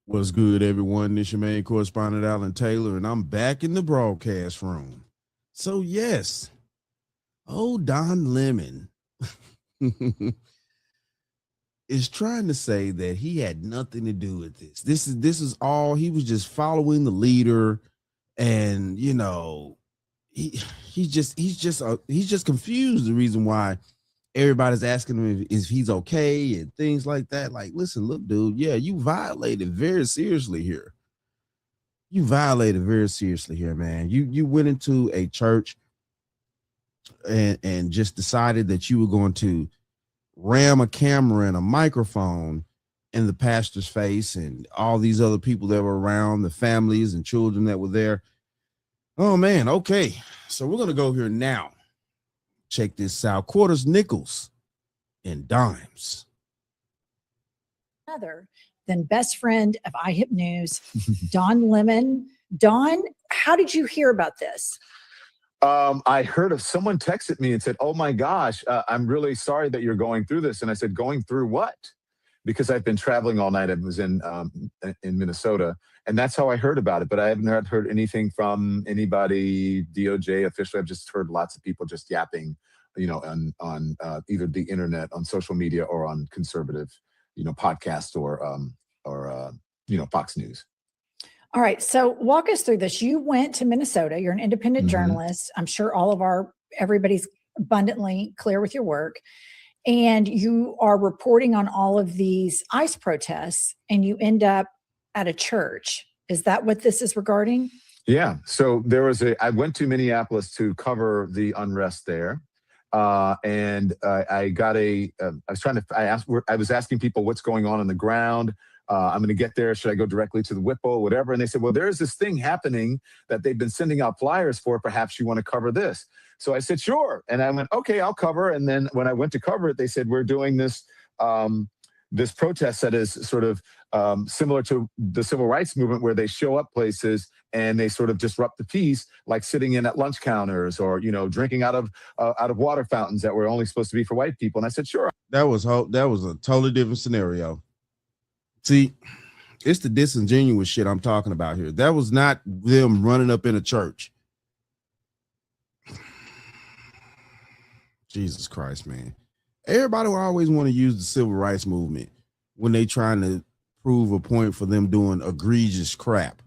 What's good, everyone? This your main correspondent, Alan Taylor, and I'm back in the broadcast room. So, yes, Don Lemon is trying to say that he had nothing to do with this. This is all he was just following the leader, and he he's just confused. The reason why everybody's asking him if he's okay and things like that. Like, listen, look, dude, yeah, you violated very seriously here. You violated very seriously here, man. You went into a church and just decided that you were going to ram a camera and a microphone in the pastor's face and all these other people that were around, the families and children that were there. Oh man, okay. So we're gonna go here now. Check this out. Quarters, nickels, and dimes. Other than best friend of iHip News, Don Lemon. Don, how did you hear about this? I heard of someone texted me and said, "Oh my gosh, I'm really sorry that you're going through this." And I said, "Going through what?" Because I've been traveling all night. I was in Minnesota, and that's how I heard about it. But I haven't heard anything from anybody, DOJ officially. I've just heard lots of people just yapping, on either the internet, on social media, or on conservative, podcast or Fox News. All right. So walk us through this. You went to Minnesota. You're an independent journalist. I'm sure everybody's abundantly clear with your work. And you are reporting on all of these ICE protests, and you end up at a church. Is that what this is regarding? Yeah. So I went to Minneapolis to cover the unrest there. And I was asking people what's going on the ground. I'm going to get there. Should I go directly to the Whipple, whatever? And they said, well, there's this thing happening that they've been sending out flyers for. Perhaps you want to cover this. So I said, sure. And I went, okay, I'll cover. And then when I went to cover it, they said, we're doing this protest that is sort of similar to the civil rights movement, where they show up places and they sort of disrupt the peace, like sitting in at lunch counters or, drinking out of water fountains that were only supposed to be for white people. And I said, sure. That was a totally different scenario. See, it's the disingenuous shit I'm talking about here. That was not them running up in a church. Jesus Christ, man. Everybody will always want to use the civil rights movement when they trying to prove a point for them doing egregious crap.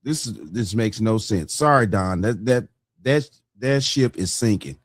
This makes no sense. Sorry, Don. That ship is sinking.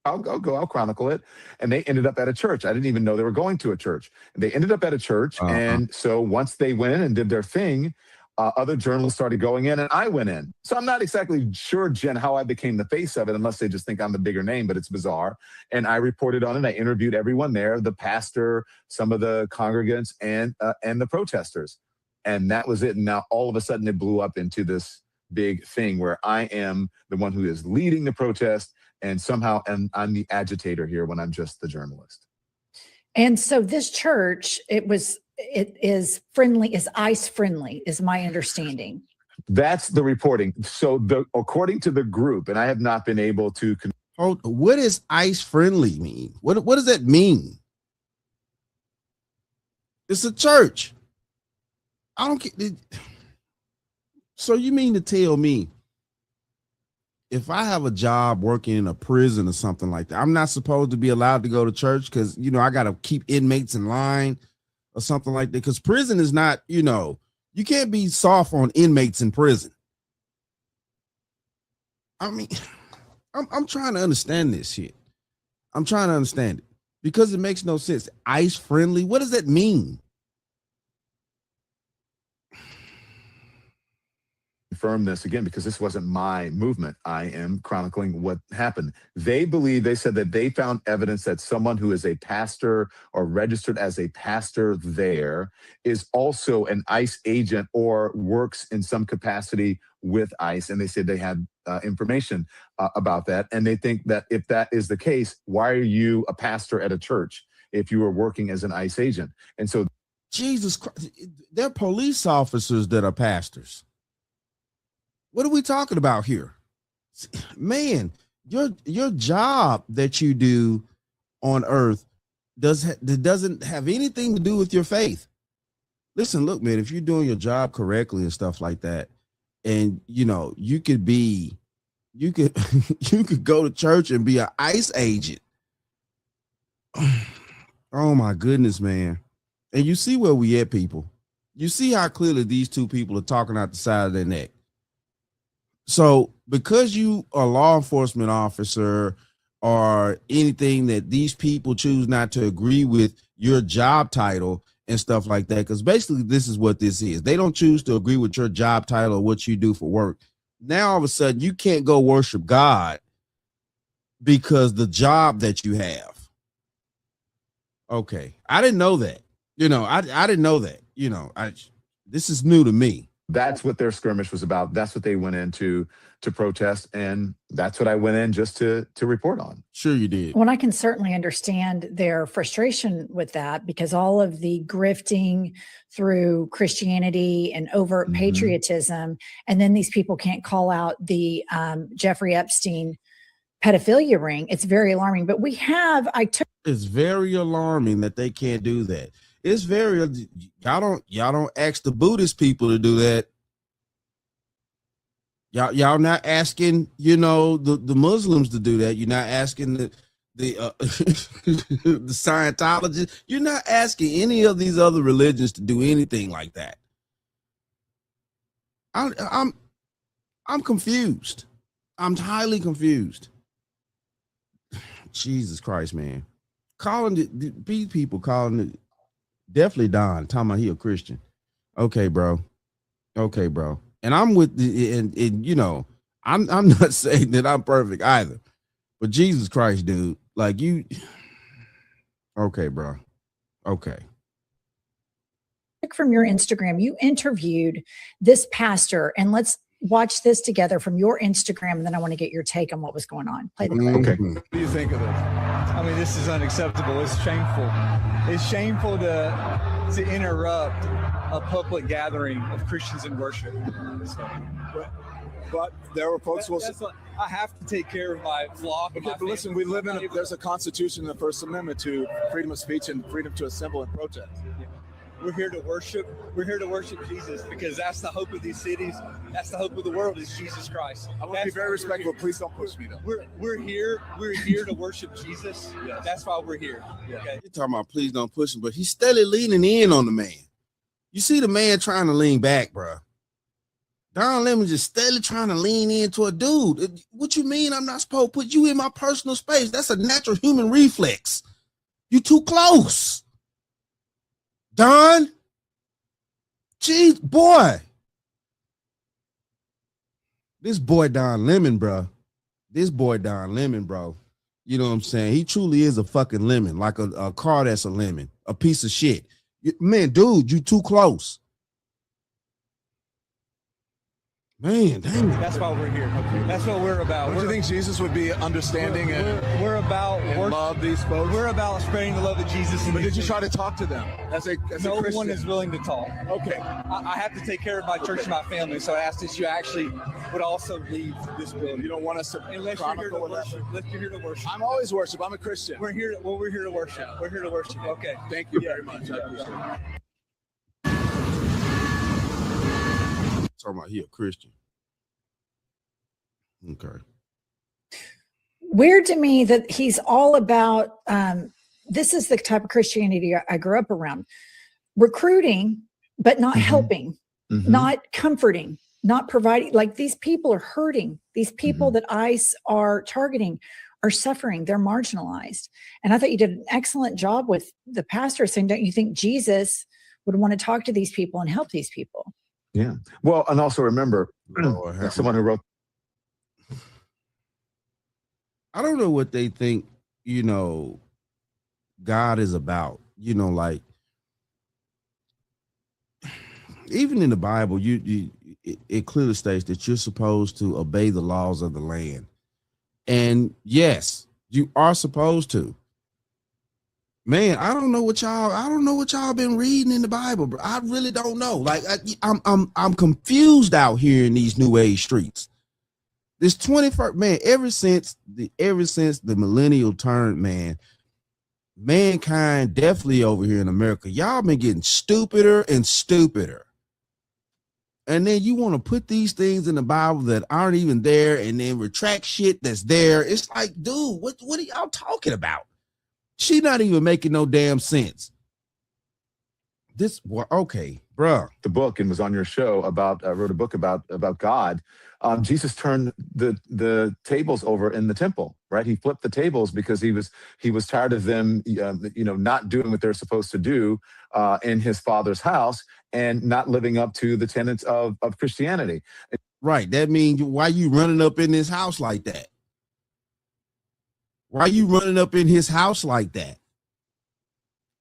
I'll chronicle it. And they ended up at a church. I didn't even know they were going to a church. And they ended up at a church. And so once they went in and did their thing, other journalists started going in, and I went in. So I'm not exactly sure, Jen, how I became the face of it, unless they just think I'm the bigger name, but it's bizarre. And I reported on it. I interviewed everyone there, the pastor, some of the congregants, and the protesters. And that was it. And now all of a sudden it blew up into this big thing where I am the one who is leading the protest. And somehow I'm the agitator here when I'm just the journalist. And so this church, it is friendly, is ICE friendly, is my understanding. That's the reporting. So according to the group, and I have not been able to. What does ICE friendly mean? What does that mean? It's a church. I don't get. So you mean to tell me, if I have a job working in a prison or something like that, I'm not supposed to be allowed to go to church because, I got to keep inmates in line or something like that? Because prison is not, you can't be soft on inmates in prison. I mean, I'm trying to understand this shit. I'm trying to understand it because it makes no sense. ICE friendly. What does that mean? Confirm this again, because this wasn't my movement. I am chronicling what happened. They said that they found evidence that someone who is a pastor or registered as a pastor there is also an ICE agent or works in some capacity with ICE. And they said they had information about that. And they think that if that is the case, why are you a pastor at a church if you were working as an ICE agent? And so, Jesus Christ, they're police officers that are pastors. What are we talking about here? Man, your job that you do on earth doesn't have anything to do with your faith. listen, look, man, if you're doing your job correctly and stuff like that, and you could you could go to church and be an ICE agent. Oh my goodness, man. And you see where we at, people. You see how clearly these two people are talking out the side of their neck. So because you are a law enforcement officer or anything that these people choose not to agree with your job title and stuff like that, because basically this is what this is. They don't choose to agree with your job title or what you do for work. Now all of a sudden you can't go worship God because the job that you have. Okay. I didn't know that. I didn't know that. This is new to me. That's what their skirmish was about. That's what they went into to protest, and that's what I went in just to report on. Sure you did. Well, I can certainly understand their frustration with that, because all of the grifting through Christianity and overt patriotism, and then these people can't call out the Jeffrey Epstein pedophilia ring. It's very alarming. But it's very alarming that they can't do that. It's very, y'all don't ask the Buddhist people to do that. Y'all not asking, the Muslims to do that. You're not asking the the Scientologists. You're not asking any of these other religions to do anything like that. I'm confused. I'm highly confused. Jesus Christ, man. These people calling it. Definitely Don, talking about he a Christian. Okay, bro. And I'm with I'm not saying that I'm perfect either. But Jesus Christ, dude, like you. Okay, bro. Okay. From your Instagram, you interviewed this pastor, and let's watch this together from your Instagram, and then I want to get your take on what was going on. Play the clip. Okay. What do you think of this? I mean, this is unacceptable. It's shameful. It's shameful to interrupt a public gathering of Christians in worship. So, but there were folks will. I have to take care of my flock. Okay, but listen, we live in there's a constitution in the First Amendment to freedom of speech and freedom to assemble and protest. We're here to worship. We're here to worship Jesus, because that's the hope of these cities. That's the hope of the world, is Jesus Christ. I want to be very respectful. Please don't push me, though. We're here to worship Jesus. Yes. That's why we're here. Yeah. Okay. You're talking about please don't push him, but he's steadily leaning in on the man. You see the man trying to lean back, bro. Don Lemon just steadily trying to lean into a dude. What you mean I'm not supposed to put you in my personal space? That's a natural human reflex. You too close. Don, geez, boy. This boy Don Lemon, bro. You know what I'm saying? He truly is a fucking lemon, like a car that's a lemon, a piece of shit. Man, dude, you too close. Man, damn it. That's why we're here. That's what we're about. Do you think Jesus would be understanding we're about and love these folks? We're about spreading the love of Jesus. But did you try to talk to them as a no Christian? one is willing to talk. Okay. I have to take care of my church and my family, so I asked that you actually would also leave this building. You don't want us to unless you're here to worship. Unless you're here to worship. I'm always worship. I'm a Christian. We're here to worship. We're here to worship. Okay. Thank you very much. I appreciate it. Talking about he a Christian. Okay. Weird to me that he's all about, this is the type of Christianity I grew up around. Recruiting, but not helping, not comforting, not providing. Like, these people are hurting. These people that ICE are targeting are suffering. They're marginalized. And I thought you did an excellent job with the pastor saying, don't you think Jesus would want to talk to these people and help these people? Yeah. Well, and also remember, someone who wrote. I don't know what they think, God is about, like, even in the Bible, it clearly states that you're supposed to obey the laws of the land. And yes, you are supposed to. Man, I don't know what y'all been reading in the Bible, bro. I really don't know. Like, I'm confused out here in these new age streets. This 21st, man, ever since the millennial turn, man, mankind, definitely over here in America, y'all been getting stupider and stupider. And then you want to put these things in the Bible that aren't even there and then retract shit that's there. It's like, dude, what are y'all talking about? She not even making no damn sense. Okay, bruh. The book and was on your show about wrote a book about God. Jesus turned the tables over in the temple, right? He flipped the tables because he was tired of them, not doing what they're supposed to do in his Father's house and not living up to the tenets of Christianity. Right. That means why you running up in his house like that? Why you running up in his house like that?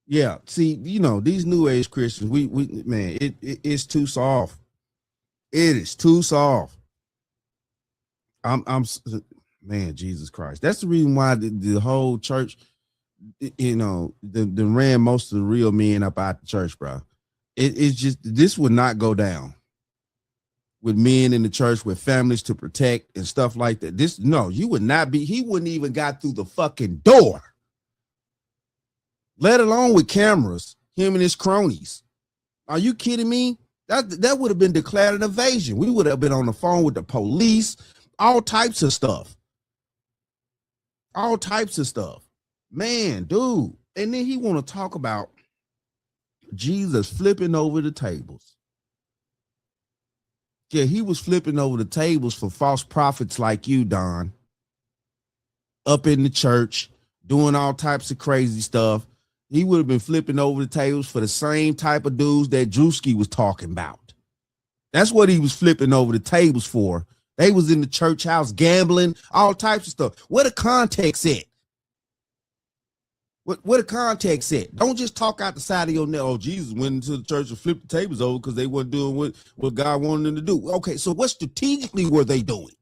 Yeah, see, these new age Christians, we man, it's too soft. It is too soft. Man, Jesus Christ. That's the reason why the whole church, ran most of the real men up out the church, bro. It's just, this would not go down with men in the church with families to protect and stuff like that. You would not be, he wouldn't even got through the fucking door, let alone with cameras, him and his cronies. Are you kidding me? That would have been declared an invasion. We would have been on the phone with the police, all types of stuff. All types of stuff. Man, dude. And then he want to talk about Jesus flipping over the tables. Yeah, he was flipping over the tables for false prophets like you, Don. Up in the church, doing all types of crazy stuff. He would have been flipping over the tables for the same type of dudes that Drewski was talking about. That's what he was flipping over the tables for. They was in the church house gambling, all types of stuff. Where the context at? Where the context at? Don't just talk out the side of your neck. Oh, Jesus went into the church and flipped the tables over because they weren't doing what God wanted them to do. Okay, so what strategically were they doing?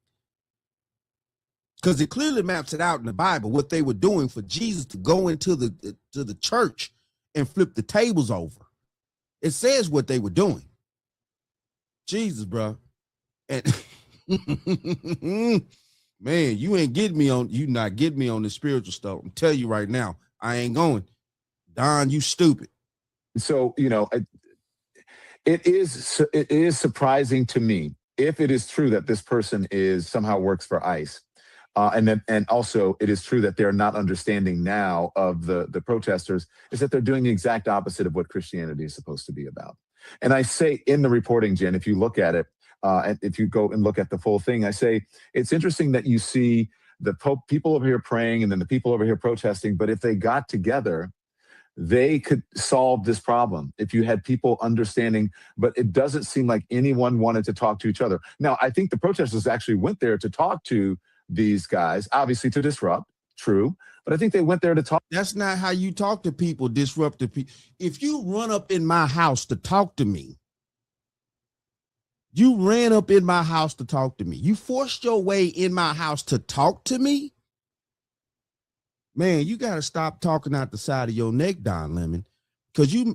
Because it clearly maps it out in the Bible what they were doing for Jesus to go into the church and flip the tables over. It says what they were doing. Jesus, bro. And man, you not getting me on the spiritual stuff. I'm telling you right now, I ain't going. Don, you stupid. So, it is surprising to me if it is true that this person somehow works for ICE. And also it is true that they're not understanding now of the protesters, is that they're doing the exact opposite of what Christianity is supposed to be about. And I say in the reporting, Jen, if you look at it, and if you go and look at the full thing, I say it's interesting that you see the people over here praying and then the people over here protesting, but if they got together, they could solve this problem. If you had people understanding, but it doesn't seem like anyone wanted to talk to each other. Now, I think the protesters actually went there to talk to these guys, obviously to disrupt, true, but I think they went there to talk. That's not how you talk to people, disrupt the people. If you run up in my house to talk to me, you ran up in my house to talk to me. You forced your way in my house to talk to me. Man, you got to stop talking out the side of your neck, Don Lemon, because you're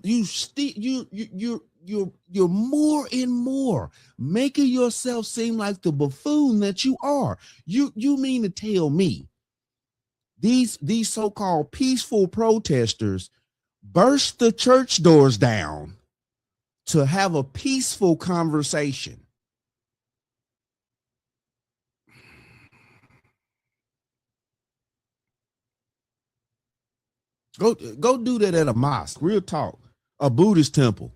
more and more making yourself seem like the buffoon that you are. You mean to tell me these so-called peaceful protesters burst the church doors down to have a peaceful conversation? Go do that at a mosque, real talk, a Buddhist temple.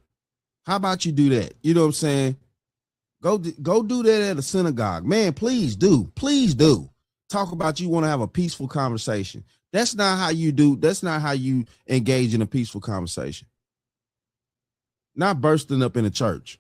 How about you do that? You know what I'm saying? Go do that at a synagogue. Man, please do. Please do. Talk about you want to have a peaceful conversation. That's not how you do. That's not how you engage in a peaceful conversation. Not bursting up in a church.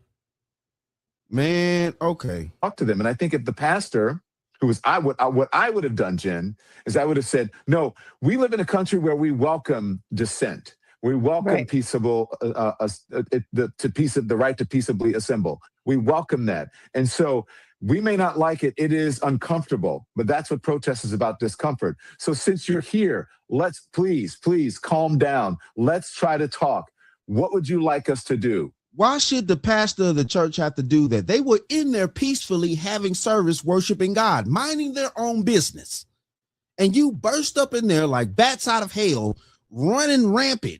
Man, okay. Talk to them. And I think if the pastor, who was what I would have done, Jen, is I would have said, no, we live in a country where we welcome dissent. We welcome peaceable, the right to peaceably assemble. We welcome that. And so we may not like it. It is uncomfortable, but that's what protest is about, discomfort. So since you're here, let's please calm down. Let's try to talk. What would you like us to do? Why should the pastor of the church have to do that? They were in there peacefully having service, worshiping God, minding their own business. And you burst up in there like bats out of hell, running rampant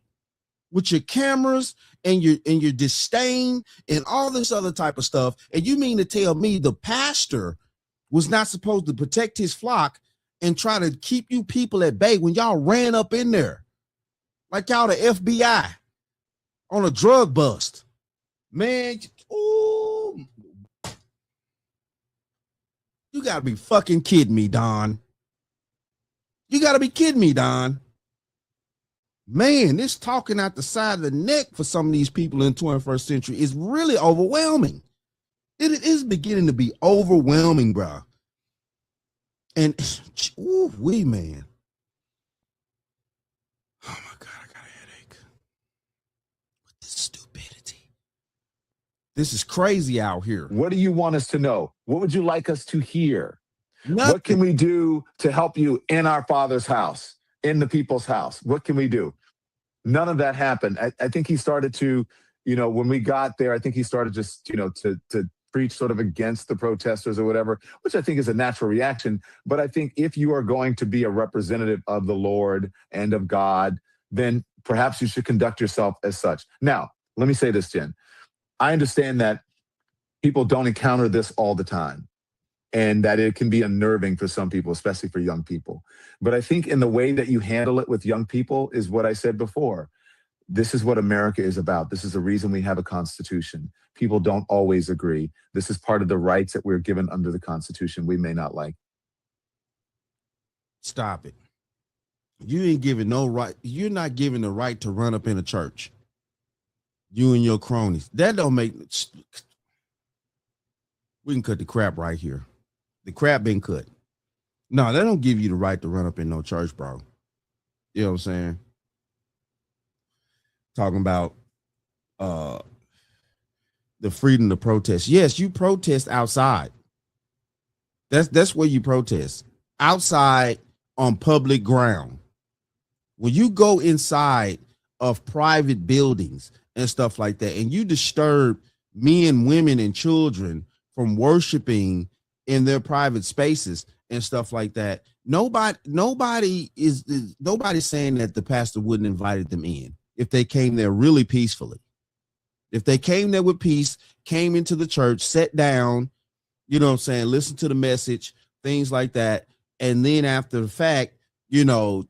with your cameras and your disdain and all this other type of stuff. And you mean to tell me the pastor was not supposed to protect his flock and try to keep you people at bay when y'all ran up in there like y'all the FBI on a drug bust? Man, ooh, you gotta be fucking kidding me, Don. You gotta be kidding me, Don. Man, this talking out the side of the neck for some of these people in the 21st century is really overwhelming. It is beginning to be overwhelming, bro. And ooh, man. Oh my God, I got a headache. With this stupidity. This is crazy out here. What do you want us to know? What would you like us to hear? Nothing. What can we do to help you in our Father's house, in the people's house? What can we do? None of that happened. I think he started to, when we got there, I think he started just, to preach sort of against the protesters or whatever, which I think is a natural reaction. But I think if you are going to be a representative of the Lord and of God, then perhaps you should conduct yourself as such. Now, let me say this, Jen. I understand that people don't encounter this all the time, and that it can be unnerving for some people, especially for young people. But I think in the way that you handle it with young people is what I said before. This is what America is about. This is the reason we have a Constitution. People don't always agree. This is part of the rights that we're given under the Constitution we may not like. Stop it. You ain't giving no right. You're not giving the right to run up in a church. You and your cronies. That don't make. We can cut the crap right here. The crap been cut. No, they don't give you the right to run up in no church, bro. You know what I'm saying? Talking about the freedom to protest. Yes, you protest outside. That's where you protest. Outside on public ground. When you go inside of private buildings and stuff like that, and you disturb men, women, and children from worshiping in their private spaces and stuff like that, nobody's saying that the pastor wouldn't invited them in if they came there really peacefully. If they came there with peace, came into the church, sat down, you know what I'm saying, listen to the message, things like that, and then after the fact,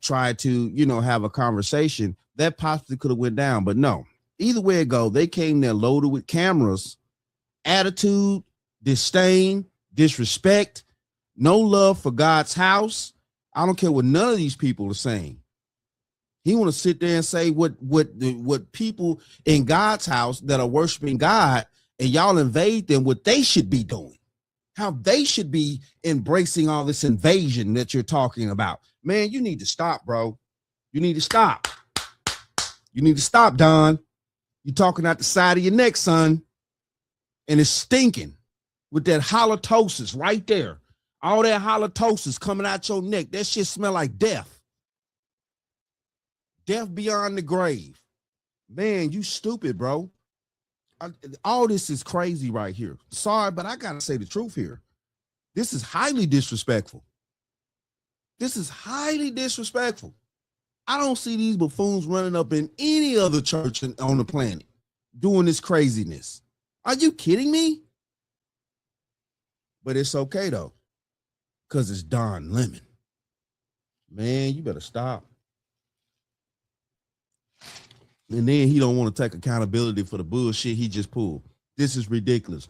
try to, have a conversation, that possibly could have went down. But no, either way it go, they came there loaded with cameras, attitude, disdain, disrespect, no love for God's house. I don't care what none of these people are saying. He want to sit there and say what people in God's house that are worshiping God, and y'all invade them, what they should be doing, how they should be embracing all this invasion that you're talking about. Man, you need to stop, bro. You need to stop. You need to stop, Don. You're talking out the side of your neck, son. And it's stinking with that halitosis right there. All that halitosis coming out your neck. That shit smell like death. Death beyond the grave. Man, you stupid, bro. All this is crazy right here. Sorry, but I gotta say the truth here. This is highly disrespectful. This is highly disrespectful. I don't see these buffoons running up in any other church on the planet doing this craziness. Are you kidding me? But it's okay though, because it's Don Lemon. Man, you better stop. And then he don't want to take accountability for the bullshit he just pulled. This is ridiculous.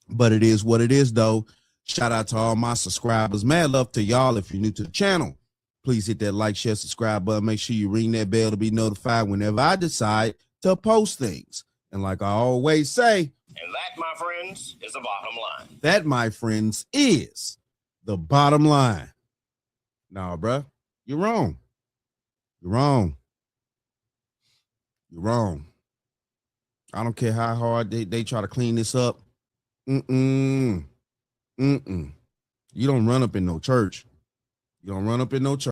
But it is what it is, though. Shout out to all my subscribers. Mad love to y'all. If you're new to the channel, please hit that like, share, subscribe button. Make sure you ring that bell to be notified whenever I decide to post things. And like I always say, and that, my friends, is the bottom line. That, my friends, is the bottom line. No, bruh, you're wrong. You're wrong. You're wrong. I don't care how hard they try to clean this up. You don't run up in no church. You don't run up in no church.